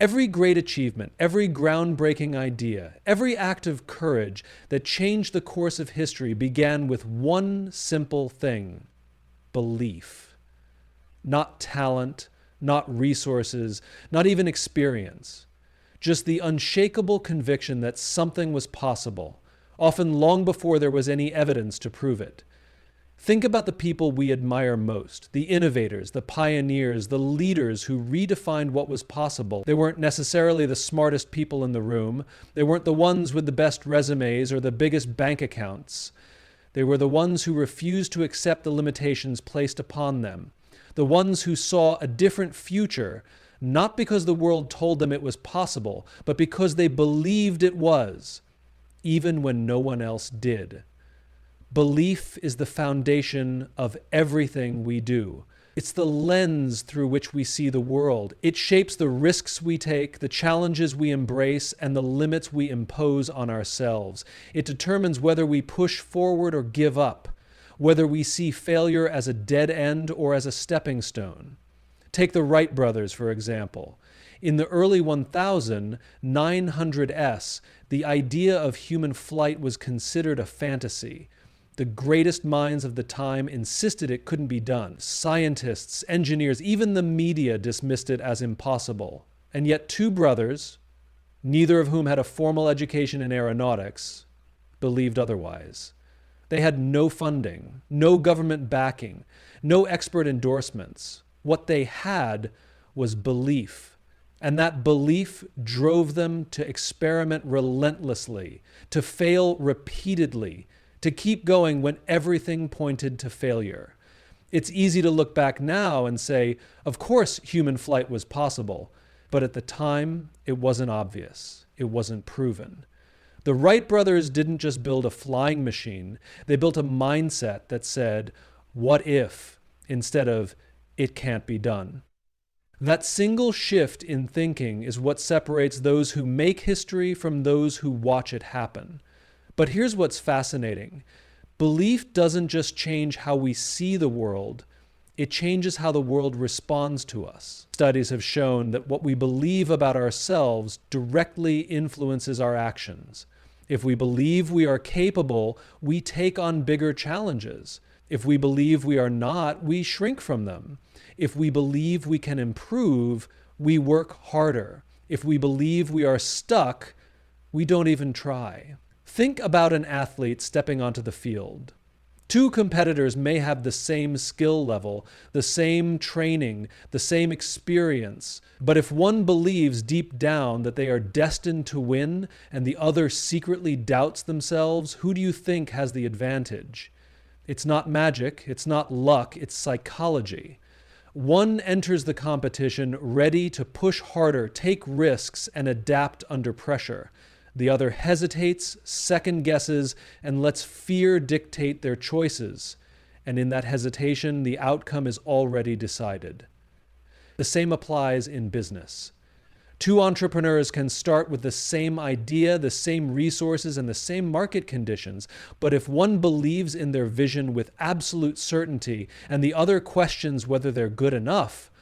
Every great achievement, every groundbreaking idea, every act of courage that changed the course of history began with one simple thing: belief. Not talent, not resources, not even experience. Just the unshakable conviction that something was possible, often long before there was any evidence to prove it. Think about the people we admire most, the innovators, the pioneers, the leaders who redefined what was possible. They weren't necessarily the smartest people in the room. They weren't the ones with the best resumes or the biggest bank accounts. They were the ones who refused to accept the limitations placed upon them. The ones who saw a different future, not because the world told them it was possible, but because they believed it was, even when no one else did. Belief is the foundation of everything we do. It's the lens through which we see the world. It shapes the risks we take, the challenges we embrace, and the limits we impose on ourselves. It determines whether we push forward or give up, whether we see failure as a dead end or as a stepping stone. Take the Wright brothers, for example. In the early 1900s, the idea of human flight was considered a fantasy. The greatest minds of the time insisted it couldn't be done. Scientists, engineers, even the media dismissed it as impossible. And yet two brothers, neither of whom had a formal education in aeronautics, believed otherwise. They had no funding, no government backing, no expert endorsements. What they had was belief. And that belief drove them to experiment relentlessly, to fail repeatedly, to keep going when everything pointed to failure. It's easy to look back now and say, of course human flight was possible, but at the time it wasn't obvious, it wasn't proven. The Wright brothers didn't just build a flying machine, they built a mindset that said, what if, instead of, it can't be done. That single shift in thinking is what separates those who make history from those who watch it happen. But here's what's fascinating. Belief doesn't just change how we see the world, it changes how the world responds to us. Studies have shown that what we believe about ourselves directly influences our actions. If we believe we are capable, we take on bigger challenges. If we believe we are not, we shrink from them. If we believe we can improve, we work harder. If we believe we are stuck, we don't even try. Think about an athlete stepping onto the field. Two competitors may have the same skill level, the same training, the same experience, but if one believes deep down that they are destined to win and the other secretly doubts themselves, who do you think has the advantage? It's not magic, it's not luck, it's psychology. One enters the competition ready to push harder, take risks, and adapt under pressure. The other hesitates, second guesses, and lets fear dictate their choices. And in that hesitation, the outcome is already decided. The same applies in business. Two entrepreneurs can start with the same idea, the same resources, and the same market conditions, but if one believes in their vision with absolute certainty and the other questions whether they're good enough,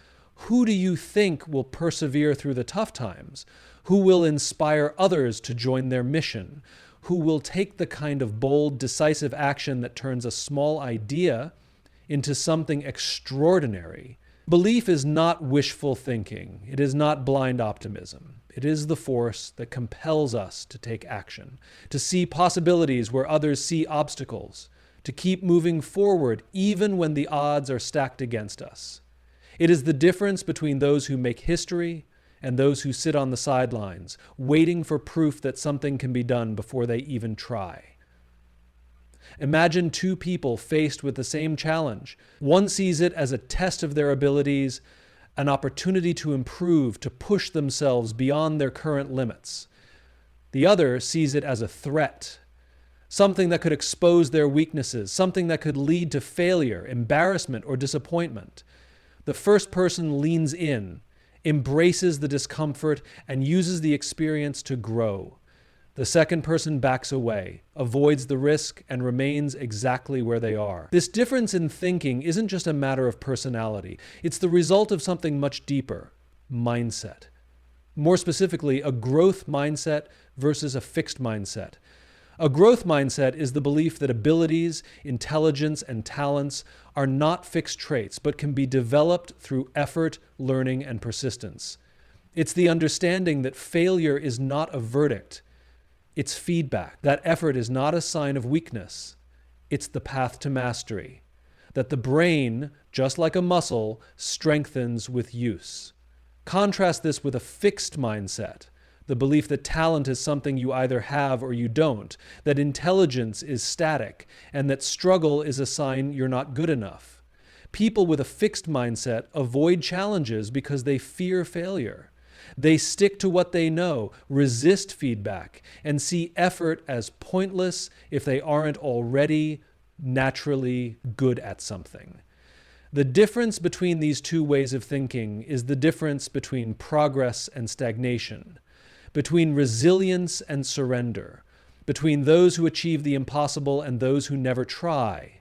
who do you think will persevere through the tough times? Who will inspire others to join their mission? Who will take the kind of bold, decisive action that turns a small idea into something extraordinary? Belief is not wishful thinking. It is not blind optimism. It is the force that compels us to take action, to see possibilities where others see obstacles, to keep moving forward even when the odds are stacked against us. It is the difference between those who make history and those who sit on the sidelines, waiting for proof that something can be done before they even try. Imagine two people faced with the same challenge. One sees it as a test of their abilities, an opportunity to improve, to push themselves beyond their current limits. The other sees it as a threat, something that could expose their weaknesses, something that could lead to failure, embarrassment, or disappointment. The first person leans in, embraces the discomfort, and uses the experience to grow. The second person backs away, avoids the risk, and remains exactly where they are. This difference in thinking isn't just a matter of personality. It's the result of something much deeper: mindset. More specifically, a growth mindset versus a fixed mindset. A growth mindset is the belief that abilities, intelligence, and talents are not fixed traits, but can be developed through effort, learning, and persistence. It's the understanding that failure is not a verdict, it's feedback. That effort is not a sign of weakness, it's the path to mastery. That the brain, just like a muscle, strengthens with use. Contrast this with a fixed mindset, the belief that talent is something you either have or you don't, that intelligence is static, and that struggle is a sign you're not good enough. People with a fixed mindset avoid challenges because they fear failure. They stick to what they know, resist feedback, and see effort as pointless if they aren't already naturally good at something. The difference between these two ways of thinking is the difference between progress and stagnation, between resilience and surrender, between those who achieve the impossible and those who never try.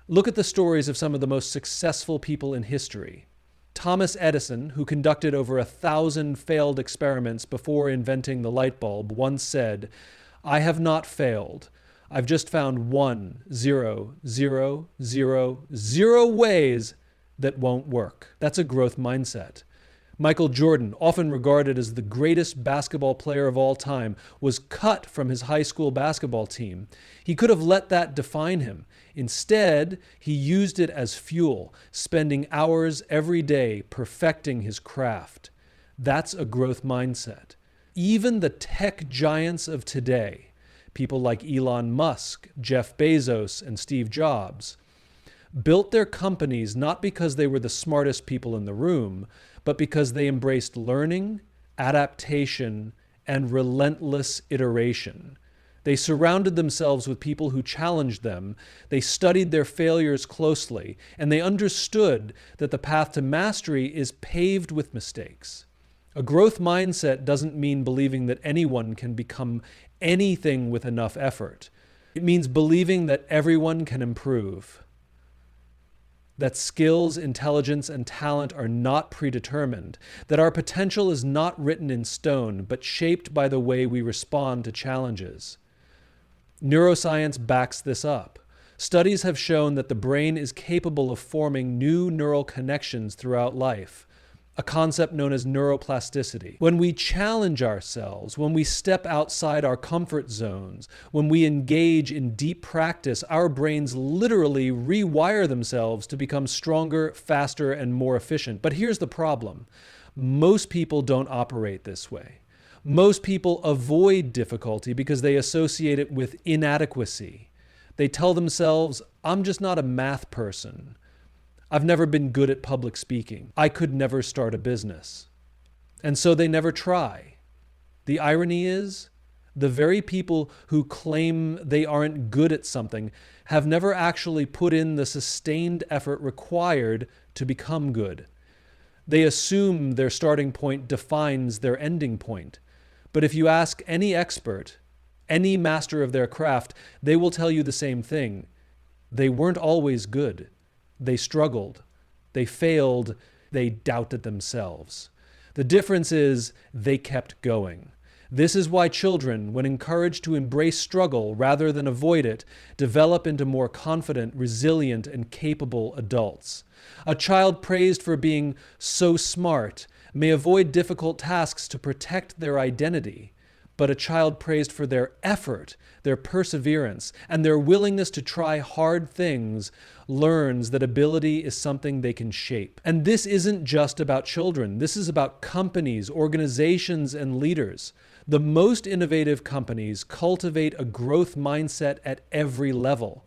Look at the stories of some of the most successful people in history. Thomas Edison, who conducted over 1,000 failed experiments before inventing the light bulb, once said, "I have not failed. I've just found 1,0,0,0,0 ways that won't work." That's a growth mindset. Michael Jordan, often regarded as the greatest basketball player of all time, was cut from his high school basketball team. He could have let that define him. Instead, he used it as fuel, spending hours every day perfecting his craft. That's a growth mindset. Even the tech giants of today, people like Elon Musk, Jeff Bezos, and Steve Jobs, built their companies not because they were the smartest people in the room, but because they embraced learning, adaptation, and relentless iteration. They surrounded themselves with people who challenged them, they studied their failures closely, and they understood that the path to mastery is paved with mistakes. A growth mindset doesn't mean believing that anyone can become anything with enough effort. It means believing that everyone can improve, that skills, intelligence, and talent are not predetermined, that our potential is not written in stone, but shaped by the way we respond to challenges. Neuroscience backs this up. Studies have shown that the brain is capable of forming new neural connections throughout life, a concept known as neuroplasticity. When we challenge ourselves, when we step outside our comfort zones, when we engage in deep practice, our brains literally rewire themselves to become stronger, faster, and more efficient. But here's the problem. Most people don't operate this way. Most people avoid difficulty because they associate it with inadequacy. They tell themselves, "I'm just not a math person. I've never been good at public speaking. I could never start a business." And so they never try. The irony is, the very people who claim they aren't good at something have never actually put in the sustained effort required to become good. They assume their starting point defines their ending point. But if you ask any expert, any master of their craft, they will tell you the same thing. They weren't always good. They struggled. They failed. They doubted themselves. The difference is they kept going. This is why children, when encouraged to embrace struggle rather than avoid it, develop into more confident, resilient, and capable adults. A child praised for being so smart may avoid difficult tasks to protect their identity, but a child praised for their effort, their perseverance, and their willingness to try hard things learns that ability is something they can shape. And this isn't just about children. This is about companies, organizations, and leaders. The most innovative companies cultivate a growth mindset at every level.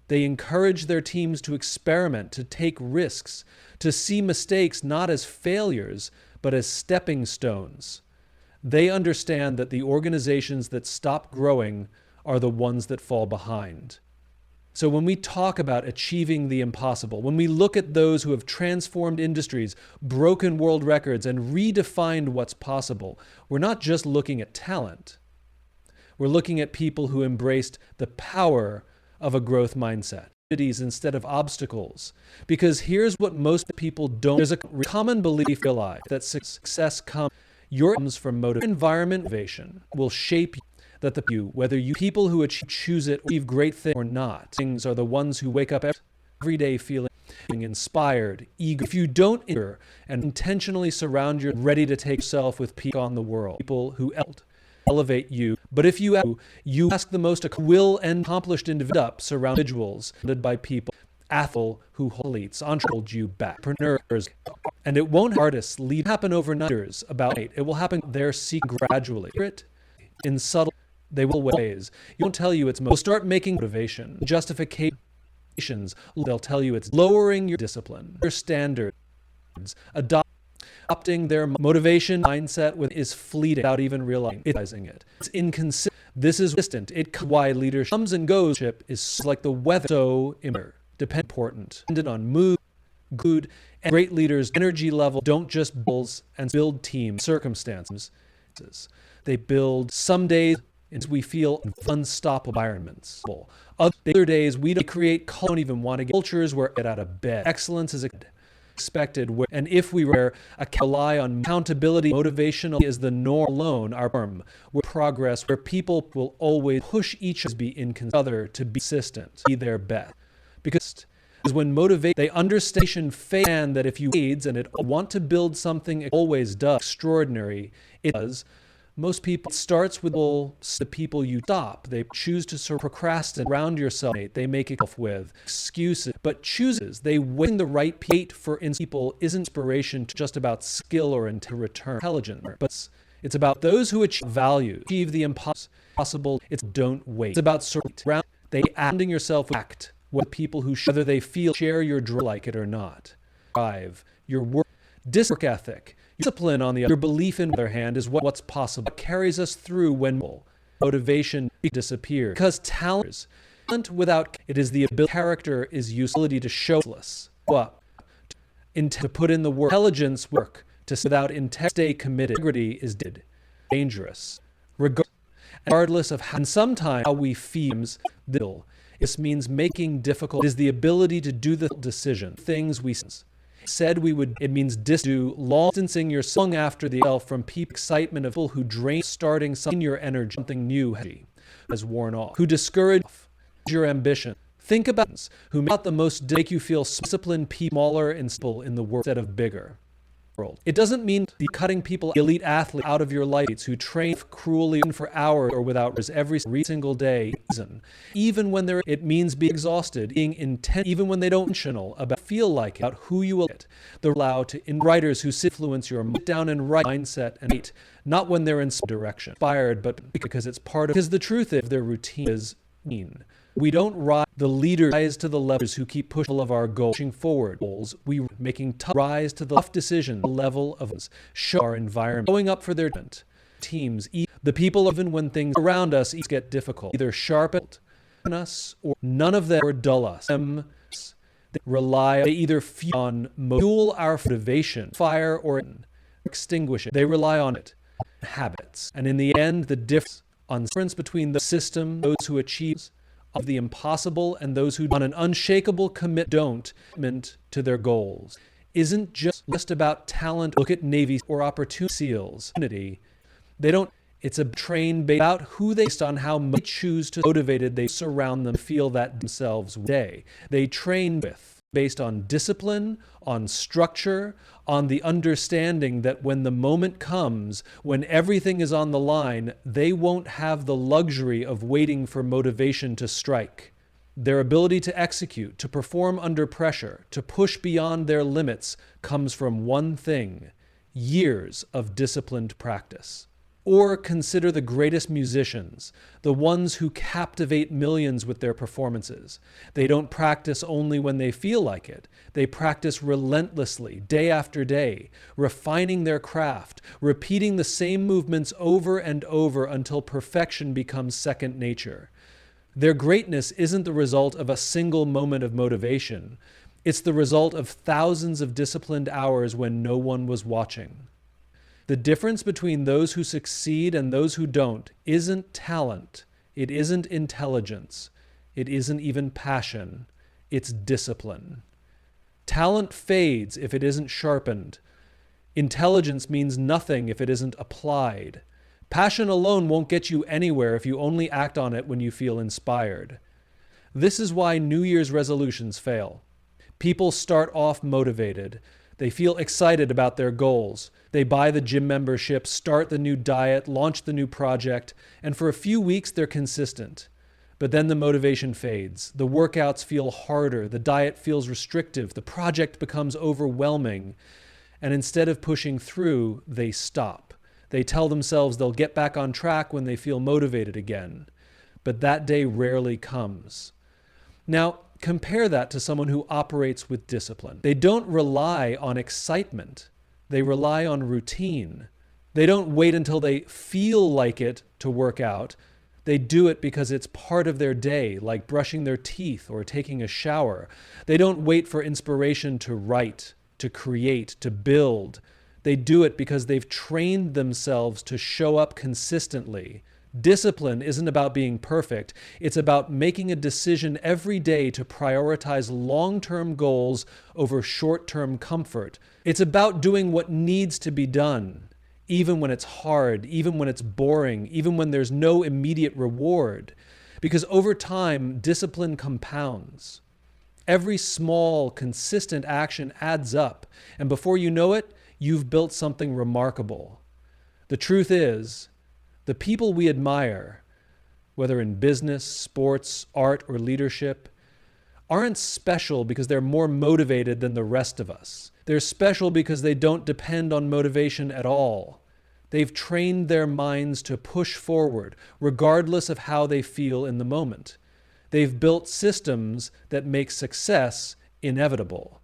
They encourage their teams to experiment, to take risks, to see mistakes not as failures, but as stepping stones. They understand that the organizations that stop growing are the ones that fall behind. So when we talk about achieving the impossible, when we look at those who have transformed industries, broken world records, and redefined what's possible, we're not just looking at talent. We're looking at people who embraced the power of a growth mindset instead of obstacles. Because here's what most people don't. There's a common belief that success comes. Your comes from environment motivation will shape you, that the you, whether you people who choose it, achieve great things or not. Things are the ones who wake up every day feeling inspired, eager. If you don't enter and intentionally surround yourself, ready to take yourself with peak on the world, people who elevate you. But if you ask the most will and accomplished individuals surrounded by people, athletes who elites, entrepreneurs you back, entrepreneurs, and it won't artists lead happen overnight. About it will happen. They're seeking gradually. In subtle, they will ways. You won't tell you it's will start making motivation justifications. They'll tell you it's lowering your discipline, your standards, adopting their motivation mindset is fleeting without even realizing it. It's inconsistent. This is distant. Why leadership comes and goes. Is like the weather, so important, dependent on mood, good, and great leaders' energy level don't just build teams, circumstances. They build some days we feel unstoppable environments. Other days we don't don't even want to get cultures where get out of bed. Excellence is expected, and if we rely on accountability, motivational is the norm alone. Our norm, where progress, where people will always push each other to be consistent, be their best, because when motivate, they understand that if you aids and it want to build something, it always does extraordinary. It does. Most people, it starts with the people you stop. They choose to procrastinate around yourself. They make it with excuses, but chooses. They win the right for people isn't inspiration just about skill or to return intelligence, but it's about those who achieve value, achieve the impossible. It's don't wait. It's about surrounding. They surrounding yourself with with people who whether they share your drive like it or not. Drive, your work ethic. Discipline, on the other, your belief in the other hand, is what's possible. What carries us through when motivation disappears. Because talent without it is the ability, character is ability to show up, to put in the work, intelligence work, without intent, stay committed. Integrity is dangerous, regardless of how. And sometimes how we feel. This means making difficult. It is the ability to do the decision, things we said we would. It means do long distancing yourself after the self from people excitement of people who drain starting something your energy, something new has worn off, who discourage your ambition. Think about who make the most make you feel disciplined, smaller and simple in the world instead of bigger. It doesn't mean be cutting people, elite athletes out of your life who train cruelly for hours or without every single day. Even when it means being exhausted, being intent, even when they don't intentional about feel like it, about who you will get. They're allowed to writers who influence your down and right mindset and hate, not when they're in some direction, inspired, but because it's part of. Because the truth is their routine is mean. We don't the leaders rise to the levels who keep pushing of our goals, pushing forward goals. We making tough rise to the tough decision level of us, show our environment, going up for their teams. The people, even when things around us get difficult, either sharpen us or none of them or dull us. They either fuel our motivation, fire or extinguish it. They rely on it, habits, and in the end, the difference between the system, those who achieve of the impossible and those who on an unshakable commitment to their goals isn't just about talent. Look at Navy or opportunity SEALs. They don't. It's a train about who they based on how much they choose to motivated they surround them feel that themselves day. They train based on discipline, on structure, on the understanding that when the moment comes, when everything is on the line, they won't have the luxury of waiting for motivation to strike. Their ability to execute, to perform under pressure, to push beyond their limits comes from one thing: years of disciplined practice. Or consider the greatest musicians, the ones who captivate millions with their performances. They don't practice only when they feel like it. They practice relentlessly, day after day, refining their craft, repeating the same movements over and over until perfection becomes second nature. Their greatness isn't the result of a single moment of motivation. It's the result of thousands of disciplined hours when no one was watching. The difference between those who succeed and those who don't isn't talent, it isn't intelligence, it isn't even passion, it's discipline. Talent fades if it isn't sharpened. Intelligence means nothing if it isn't applied. Passion alone won't get you anywhere if you only act on it when you feel inspired. This is why New Year's resolutions fail. People start off motivated. They feel excited about their goals. They buy the gym membership, start the new diet, launch the new project, and for a few weeks they're consistent. But then the motivation fades. The workouts feel harder. The diet feels restrictive. The project becomes overwhelming. And instead of pushing through, they stop. They tell themselves they'll get back on track when they feel motivated again. But that day rarely comes. Now, compare that to someone who operates with discipline. They don't rely on excitement. They rely on routine. They don't wait until they feel like it to work out. They do it because it's part of their day, like brushing their teeth or taking a shower. They don't wait for inspiration to write, to create, to build. They do it because they've trained themselves to show up consistently. Discipline isn't about being perfect. It's about making a decision every day to prioritize long-term goals over short-term comfort. It's about doing what needs to be done, even when it's hard, even when it's boring, even when there's no immediate reward. Because over time, discipline compounds. Every small, consistent action adds up, and before you know it, you've built something remarkable. The truth is, the people we admire, whether in business, sports, art, or leadership, aren't special because they're more motivated than the rest of us. They're special because they don't depend on motivation at all. They've trained their minds to push forward, regardless of how they feel in the moment. They've built systems that make success inevitable.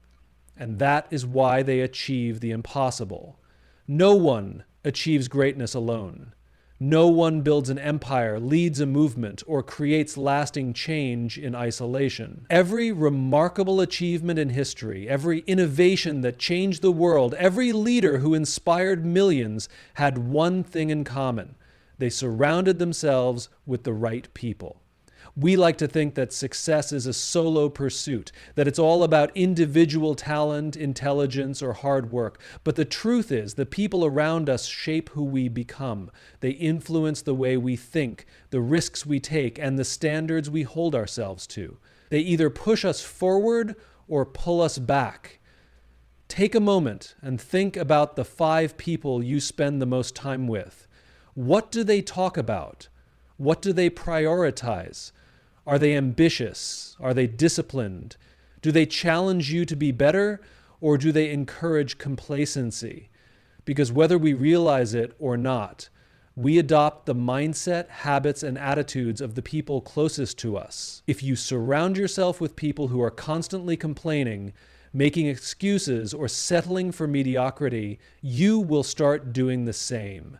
And that is why they achieve the impossible. No one achieves greatness alone. No one builds an empire, leads a movement, or creates lasting change in isolation. Every remarkable achievement in history, every innovation that changed the world, every leader who inspired millions had one thing in common. They surrounded themselves with the right people. We like to think that success is a solo pursuit, that it's all about individual talent, intelligence, or hard work. But the truth is, the people around us shape who we become. They influence the way we think, the risks we take, and the standards we hold ourselves to. They either push us forward or pull us back. Take a moment and think about the 5 people you spend the most time with. What do they talk about? What do they prioritize? Are they ambitious? Are they disciplined? Do they challenge you to be better, or do they encourage complacency? Because whether we realize it or not, we adopt the mindset, habits, and attitudes of the people closest to us. If you surround yourself with people who are constantly complaining, making excuses, or settling for mediocrity, you will start doing the same.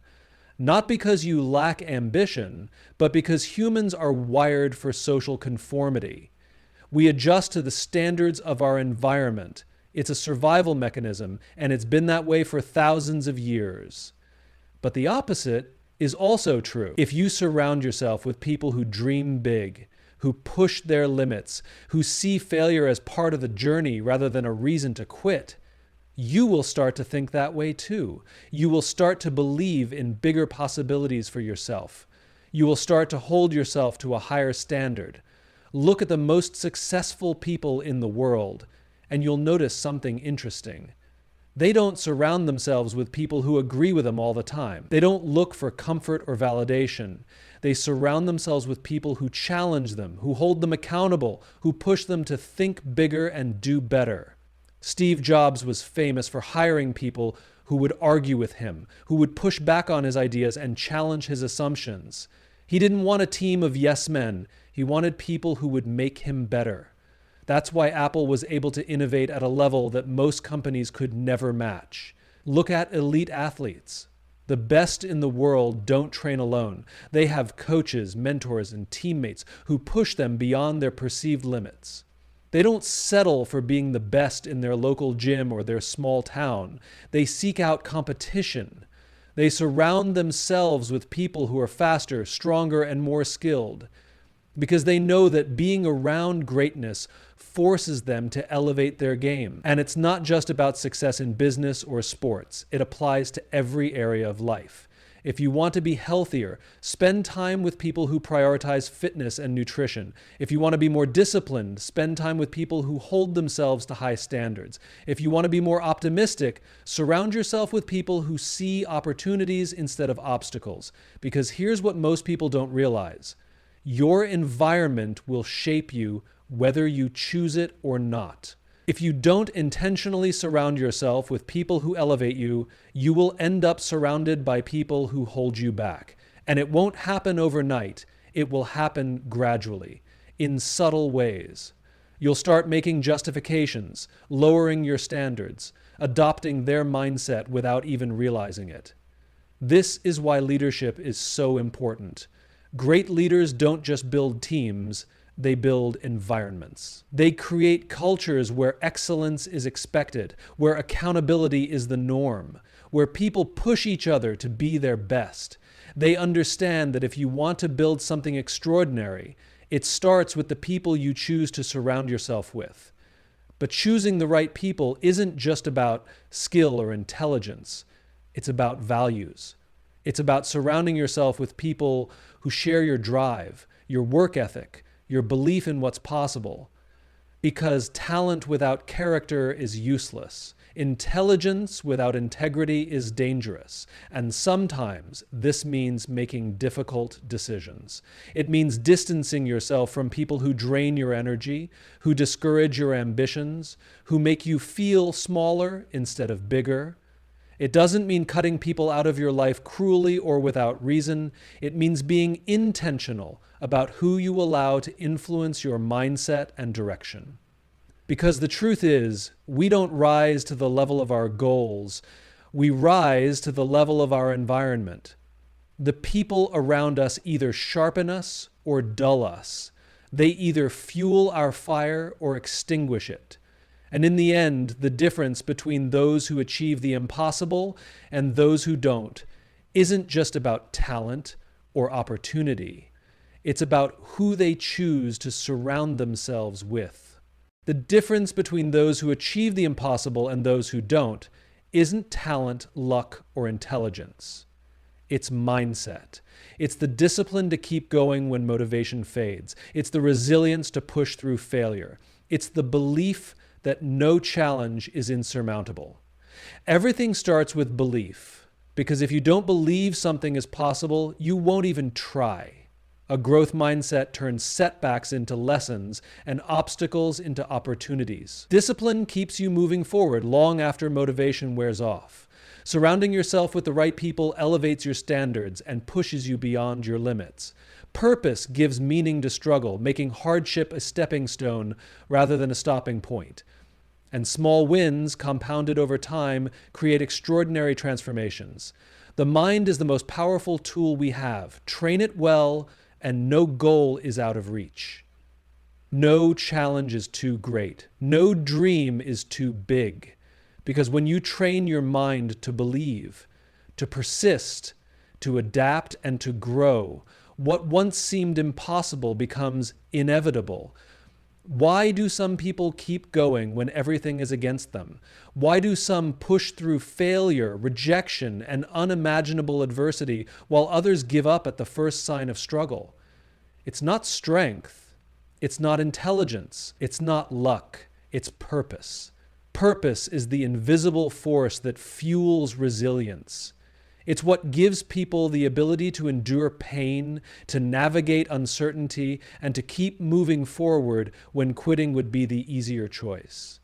Not because you lack ambition, but because humans are wired for social conformity. We adjust to the standards of our environment. It's a survival mechanism, and it's been that way for thousands of years. But the opposite is also true. If you surround yourself with people who dream big, who push their limits, who see failure as part of the journey rather than a reason to quit, you will start to think that way too. You will start to believe in bigger possibilities for yourself. You will start to hold yourself to a higher standard. Look at the most successful people in the world, and you'll notice something interesting. They don't surround themselves with people who agree with them all the time. They don't look for comfort or validation. They surround themselves with people who challenge them, who hold them accountable, who push them to think bigger and do better. Steve Jobs was famous for hiring people who would argue with him, who would push back on his ideas and challenge his assumptions. He didn't want a team of yes men. He wanted people who would make him better. That's why Apple was able to innovate at a level that most companies could never match. Look at elite athletes. The best in the world don't train alone. They have coaches, mentors, and teammates who push them beyond their perceived limits. They don't settle for being the best in their local gym or their small town. They seek out competition. They surround themselves with people who are faster, stronger, and more skilled. because they know that being around greatness forces them to elevate their game. And it's not just about success in business or sports. It applies to every area of life. If you want to be healthier, spend time with people who prioritize fitness and nutrition. If you want to be more disciplined, spend time with people who hold themselves to high standards. If you want to be more optimistic, surround yourself with people who see opportunities instead of obstacles. Because here's what most people don't realize. Your environment will shape you whether you choose it or not. If you don't intentionally surround yourself with people who elevate you, you will end up surrounded by people who hold you back. And it won't happen overnight. It will happen gradually, in subtle ways. You'll start making justifications, lowering your standards, adopting their mindset without even realizing it. This is why leadership is so important. Great leaders don't just build teams, they build environments. They create cultures where excellence is expected, where accountability is the norm, where people push each other to be their best. They understand that if you want to build something extraordinary, it starts with the people you choose to surround yourself with. But choosing the right people isn't just about skill or intelligence. It's about values. It's about surrounding yourself with people who share your drive, your work ethic, your belief in what's possible. Because talent without character is useless. Intelligence without integrity is dangerous. And sometimes this means making difficult decisions. It means distancing yourself from people who drain your energy, who discourage your ambitions, who make you feel smaller instead of bigger. It doesn't mean cutting people out of your life cruelly or without reason. It means being intentional about who you allow to influence your mindset and direction. Because the truth is, we don't rise to the level of our goals. We rise to the level of our environment. The people around us either sharpen us or dull us. They either fuel our fire or extinguish it. And in the end, the difference between those who achieve the impossible and those who don't isn't just about talent or opportunity. It's about who they choose to surround themselves with. The difference between those who achieve the impossible and those who don't isn't talent, luck, or intelligence. It's mindset. It's the discipline to keep going when motivation fades. It's the resilience to push through failure. It's the belief that no challenge is insurmountable. Everything starts with belief, because if you don't believe something is possible, you won't even try. A growth mindset turns setbacks into lessons and obstacles into opportunities. Discipline keeps you moving forward long after motivation wears off. Surrounding yourself with the right people elevates your standards and pushes you beyond your limits. Purpose gives meaning to struggle, making hardship a stepping stone rather than a stopping point. And small wins, compounded over time, create extraordinary transformations. The mind is the most powerful tool we have. Train it well, and no goal is out of reach. No challenge is too great. No dream is too big. Because when you train your mind to believe, to persist, to adapt, and to grow, what once seemed impossible becomes inevitable. Why do some people keep going when everything is against them? Why do some push through failure, rejection, and unimaginable adversity while others give up at the first sign of struggle? It's not strength. It's not intelligence. It's not luck. It's purpose. Purpose is the invisible force that fuels resilience. It's what gives people the ability to endure pain, to navigate uncertainty, and to keep moving forward when quitting would be the easier choice.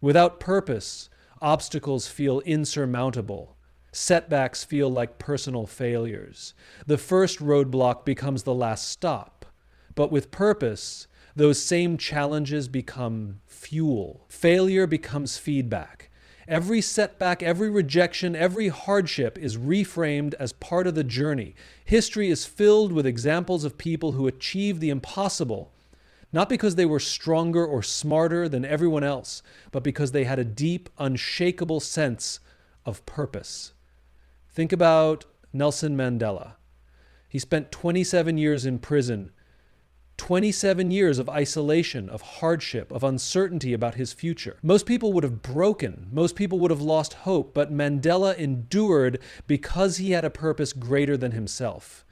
Without purpose, obstacles feel insurmountable. Setbacks feel like personal failures. The first roadblock becomes the last stop. But with purpose, those same challenges become fuel. Failure becomes feedback. Every setback, every rejection, every hardship is reframed as part of the journey. History is filled with examples of people who achieved the impossible, not because they were stronger or smarter than everyone else, but because they had a deep, unshakable sense of purpose. Think about Nelson Mandela. He spent 27 years in prison 27 years of isolation, of hardship, of uncertainty about his future. Most people would have broken. Most people would have lost hope, but Mandela endured because he had a purpose greater than himself.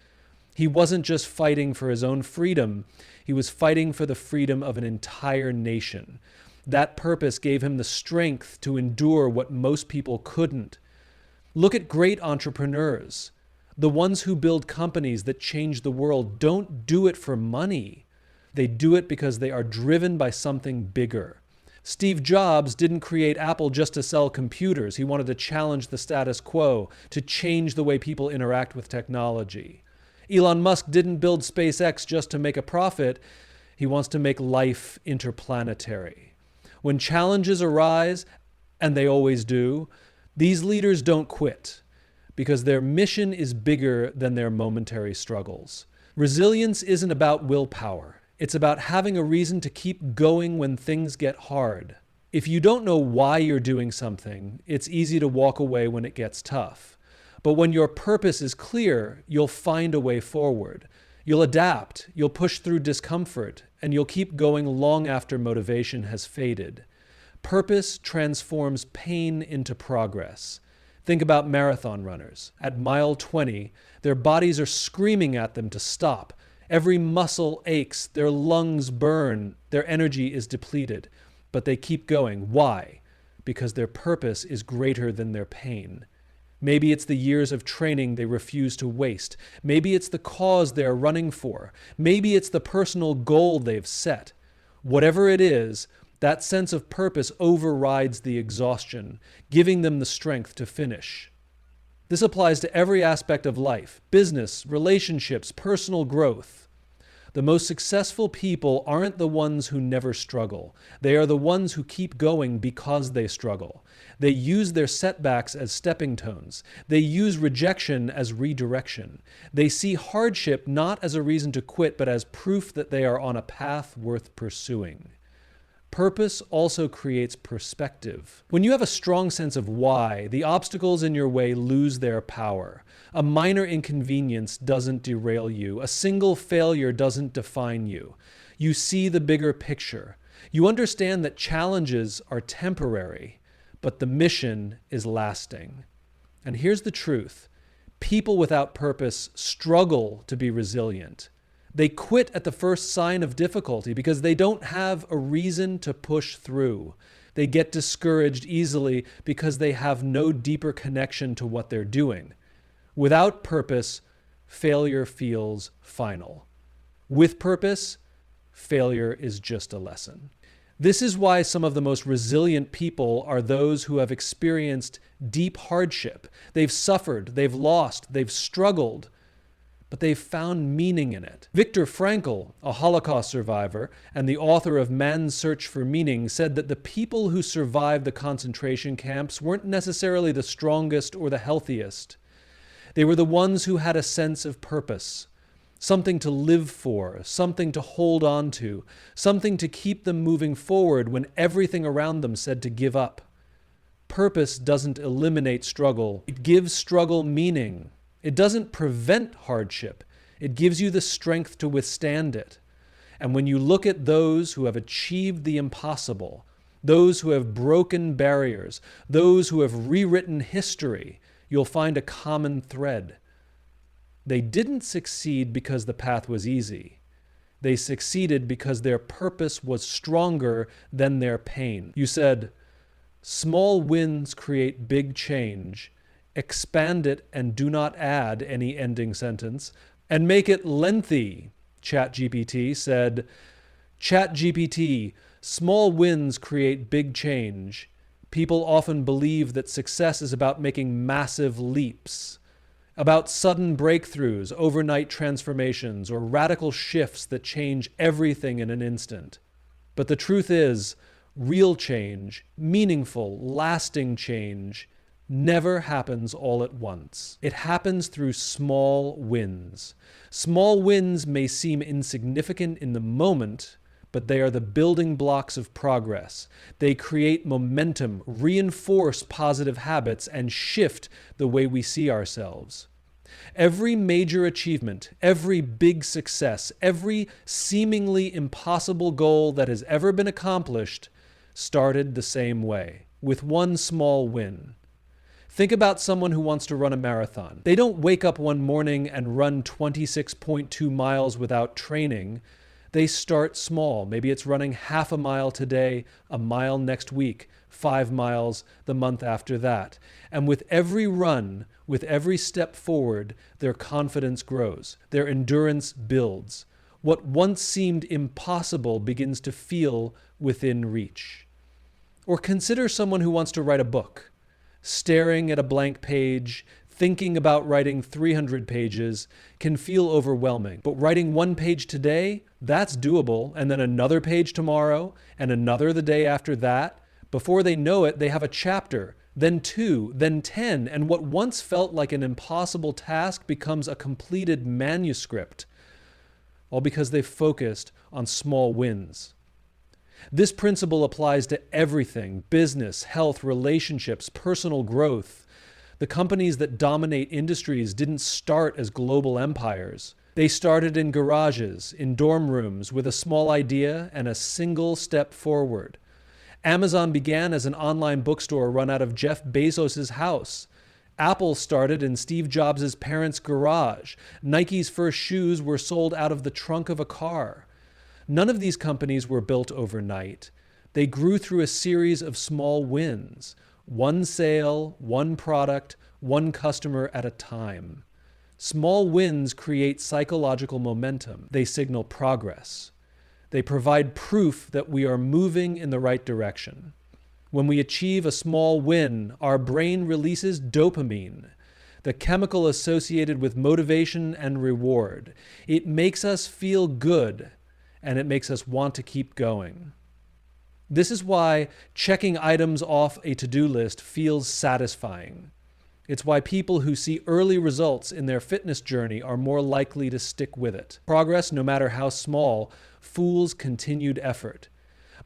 He wasn't just fighting for his own freedom. He was fighting for the freedom of an entire nation. That purpose gave him the strength to endure what most people couldn't. Look at great entrepreneurs. The ones who build companies that change the world don't do it for money. They do it because they are driven by something bigger. Steve Jobs didn't create Apple just to sell computers. He wanted to challenge the status quo, to change the way people interact with technology. Elon Musk didn't build SpaceX just to make a profit. He wants to make life interplanetary. When challenges arise, and they always do, these leaders don't quit, because their mission is bigger than their momentary struggles. Resilience isn't about willpower. It's about having a reason to keep going when things get hard. If you don't know why you're doing something, it's easy to walk away when it gets tough. But when your purpose is clear, you'll find a way forward. You'll adapt, you'll push through discomfort, and you'll keep going long after motivation has faded. Purpose transforms pain into progress. Think about marathon runners. At mile 20, their bodies are screaming at them to stop. Every muscle aches, their lungs burn, their energy is depleted. But they keep going. Why? Because their purpose is greater than their pain. Maybe it's the years of training they refuse to waste. Maybe it's the cause they're running for. Maybe it's the personal goal they've set. Whatever it is, that sense of purpose overrides the exhaustion, giving them the strength to finish. This applies to every aspect of life: business, relationships, personal growth. The most successful people aren't the ones who never struggle. They are the ones who keep going because they struggle. They use their setbacks as stepping stones. They use rejection as redirection. They see hardship not as a reason to quit, but as proof that they are on a path worth pursuing. Purpose also creates perspective. When you have a strong sense of why, the obstacles in your way lose their power. A minor inconvenience doesn't derail you. A single failure doesn't define you. You see the bigger picture. You understand that challenges are temporary, but the mission is lasting. And here's the truth. People without purpose struggle to be resilient. They quit at the first sign of difficulty because they don't have a reason to push through. They get discouraged easily because they have no deeper connection to what they're doing. Without purpose, failure feels final. With purpose, failure is just a lesson. This is why some of the most resilient people are those who have experienced deep hardship. They've suffered, they've lost, they've struggled, but they've found meaning in it. Viktor Frankl, a Holocaust survivor and the author of Man's Search for Meaning, said that the people who survived the concentration camps weren't necessarily the strongest or the healthiest. They were the ones who had a sense of purpose, something to live for, something to hold on to, something to keep them moving forward when everything around them said to give up. Purpose doesn't eliminate struggle. It gives struggle meaning. It doesn't prevent hardship. It gives you the strength to withstand it. And when you look at those who have achieved the impossible, those who have broken barriers, those who have rewritten history, you'll find a common thread. They didn't succeed because the path was easy. They succeeded because their purpose was stronger than their pain. You said, small wins create big change. Expand it and do not add any ending sentence, and make it lengthy. ChatGPT said, ChatGPT, small wins create big change. People often believe that success is about making massive leaps, about sudden breakthroughs, overnight transformations, or radical shifts that change everything in an instant. But the truth is, real change, meaningful, lasting change, never happens all at once. It happens through small wins. Small wins may seem insignificant in the moment, but they are the building blocks of progress. They create momentum, reinforce positive habits, and shift the way we see ourselves. Every major achievement, every big success, every seemingly impossible goal that has ever been accomplished started the same way, with one small win. Think about someone who wants to run a marathon. They don't wake up one morning and run 26.2 miles without training. They start small. Maybe it's running half a mile today, a mile next week, 5 miles the month after that. And with every run, with every step forward, their confidence grows. Their endurance builds. What once seemed impossible begins to feel within reach. Or consider someone who wants to write a book. Staring at a blank page, thinking about writing 300 pages can feel overwhelming. But writing one page today, that's doable. And then another page tomorrow, and another the day after that. Before they know it, they have a chapter, then 2, then 10, and what once felt like an impossible task becomes a completed manuscript, all because they've focused on small wins. This principle applies to everything: business, health, relationships, personal growth. The companies that dominate industries didn't start as global empires. They started in garages, in dorm rooms, with a small idea and a single step forward. Amazon began as an online bookstore run out of Jeff Bezos' house. Apple started in Steve Jobs' parents' garage. Nike's first shoes were sold out of the trunk of a car. None of these companies were built overnight. They grew through a series of small wins. One sale, one product, one customer at a time. Small wins create psychological momentum. They signal progress. They provide proof that we are moving in the right direction. When we achieve a small win, our brain releases dopamine, the chemical associated with motivation and reward. It makes us feel good, and it makes us want to keep going. This is why checking items off a to-do list feels satisfying. It's why people who see early results in their fitness journey are more likely to stick with it. Progress, no matter how small, fuels continued effort.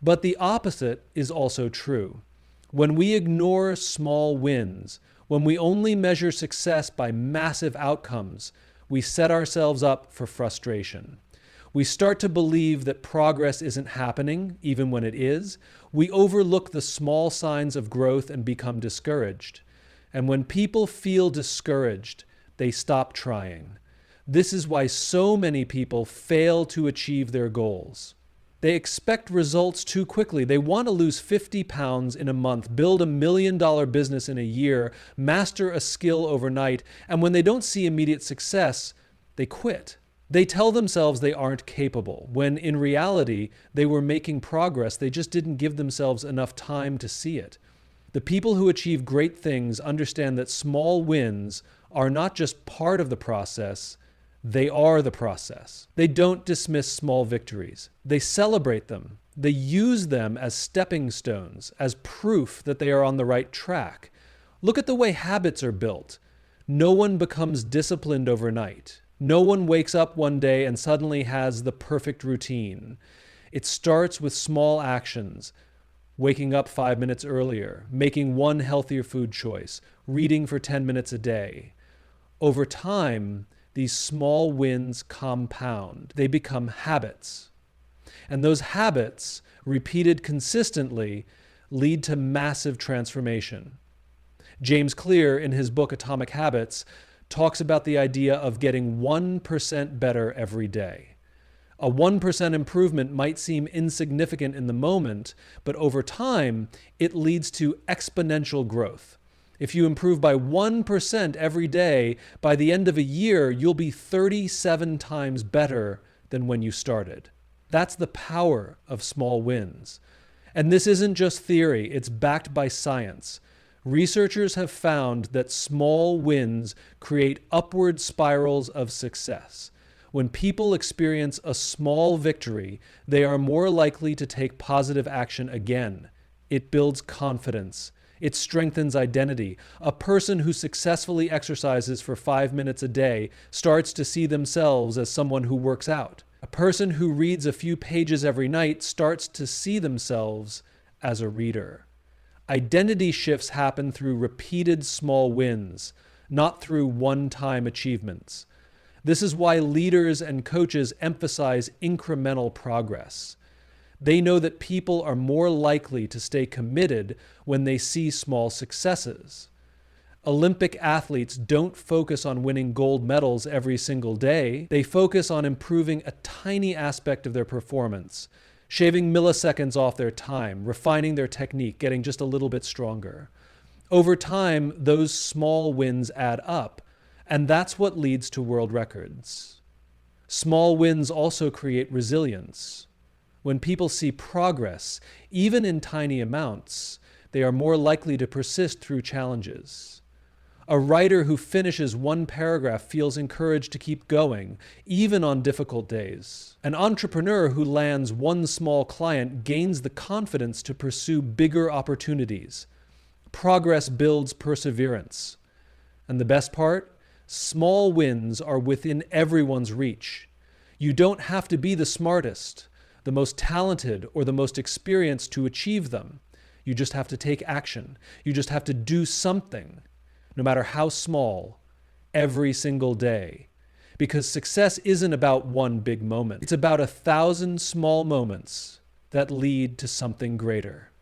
But the opposite is also true. When we ignore small wins, when we only measure success by massive outcomes, we set ourselves up for frustration. We start to believe that progress isn't happening, even when it is. We overlook the small signs of growth and become discouraged. And when people feel discouraged, they stop trying. This is why so many people fail to achieve their goals. They expect results too quickly. They want to lose 50 pounds in a month, build $1 million business in a year, master a skill overnight, and when they don't see immediate success, they quit. They tell themselves they aren't capable, when in reality, they were making progress. They just didn't give themselves enough time to see it. The people who achieve great things understand that small wins are not just part of the process, they are the process. They don't dismiss small victories. They celebrate them. They use them as stepping stones, as proof that they are on the right track. Look at the way habits are built. No one becomes disciplined overnight. No one wakes up one day and suddenly has the perfect routine. It starts with small actions. Waking up 5 minutes earlier, making one healthier food choice, reading for 10 minutes a day. Over time, these small wins compound. They become habits. And those habits, repeated consistently, lead to massive transformation. James Clear, in his book Atomic Habits, talks about the idea of getting 1% better every day. A 1% improvement might seem insignificant in the moment, but over time, it leads to exponential growth. If you improve by 1% every day, by the end of a year, you'll be 37 times better than when you started. That's the power of small wins. And this isn't just theory, it's backed by science. Researchers have found that small wins create upward spirals of success. When people experience a small victory, they are more likely to take positive action again. It builds confidence. It strengthens identity. A person who successfully exercises for 5 minutes a day starts to see themselves as someone who works out. A person who reads a few pages every night starts to see themselves as a reader. Identity shifts happen through repeated small wins, not through one-time achievements. This is why leaders and coaches emphasize incremental progress. They know that people are more likely to stay committed when they see small successes. Olympic athletes don't focus on winning gold medals every single day. They focus on improving a tiny aspect of their performance, shaving milliseconds off their time, refining their technique, getting just a little bit stronger. Over time, those small wins add up, and that's what leads to world records. Small wins also create resilience. When people see progress, even in tiny amounts, they are more likely to persist through challenges. A writer who finishes one paragraph feels encouraged to keep going, even on difficult days. An entrepreneur who lands one small client gains the confidence to pursue bigger opportunities. Progress builds perseverance. And the best part? Small wins are within everyone's reach. You don't have to be the smartest, the most talented, or the most experienced to achieve them. You just have to take action. You just have to do something, no matter how small, every single day. Because success isn't about one big moment. It's about 1,000 small moments that lead to something greater.